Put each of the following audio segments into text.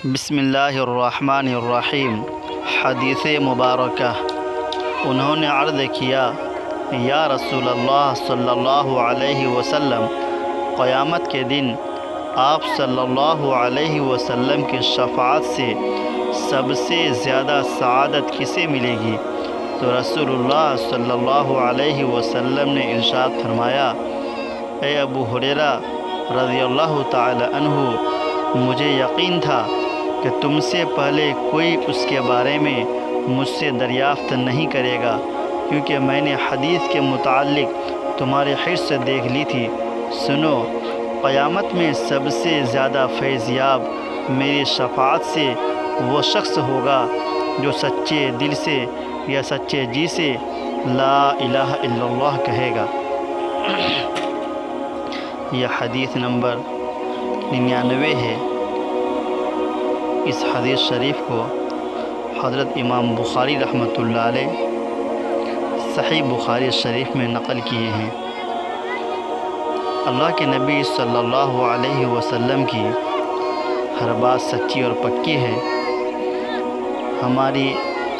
بسم اللہ الرحمن الرحیم۔ حدیث مبارکہ۔ انہوں نے عرض کیا، یا رسول اللہ صلی اللہ علیہ وسلم، قیامت کے دن آپ صلی اللہ علیہ وسلم کی شفاعت سے سب سے زیادہ سعادت کسے ملے گی؟ تو رسول اللہ صلی اللہ علیہ وسلم نے ارشاد فرمایا، اے ابو ہریرہ رضی اللہ تعالی عنہ، مجھے یقین تھا کہ تم سے پہلے کوئی اس کے بارے میں مجھ سے دریافت نہیں کرے گا، کیونکہ میں نے حدیث کے متعلق تمہاری حرص دیکھ لی تھی۔ سنو، قیامت میں سب سے زیادہ فیض یاب میری شفاعت سے وہ شخص ہوگا جو سچے دل سے یا سچے جی سے لا الہ الا اللہ کہے گا۔ یہ حدیث نمبر 99 ہے۔ اس حدیث شریف کو حضرت امام بخاری رحمۃ اللہ علیہ صحیح بخاری شریف میں نقل کیے ہیں۔ اللہ کے نبی صلی اللہ علیہ وسلم کی ہر بات سچی اور پکی ہے۔ ہماری،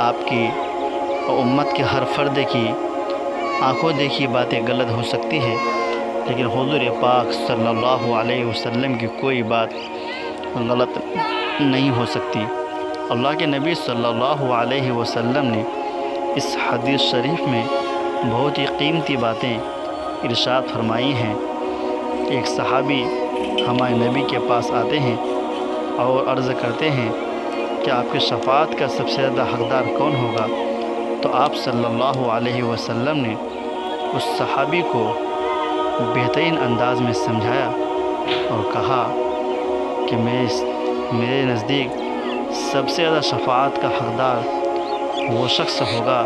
آپ کی اور امت کے ہر فرد کی آنکھوں دیکھی باتیں غلط ہو سکتی ہے، لیکن حضور پاک صلی اللہ علیہ وسلم کی کوئی بات غلط نہیں ہو سکتی۔ اللہ کے نبی صلی اللہ علیہ وسلم نے اس حدیث شریف میں بہت ہی قیمتی باتیں ارشاد فرمائی ہیں۔ ایک صحابی ہمارے نبی کے پاس آتے ہیں اور عرض کرتے ہیں کہ آپ کی شفاعت کا سب سے زیادہ حقدار کون ہوگا؟ تو آپ صلی اللہ علیہ وسلم نے اس صحابی کو بہترین انداز میں سمجھایا اور کہا کہ میرے نزدیک سب سے زیادہ شفاعت کا حقدار وہ شخص ہوگا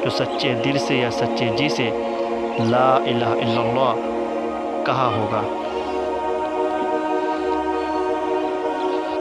جو سچے دل سے یا سچے جی سے لا الہ الا اللہ کہا ہوگا۔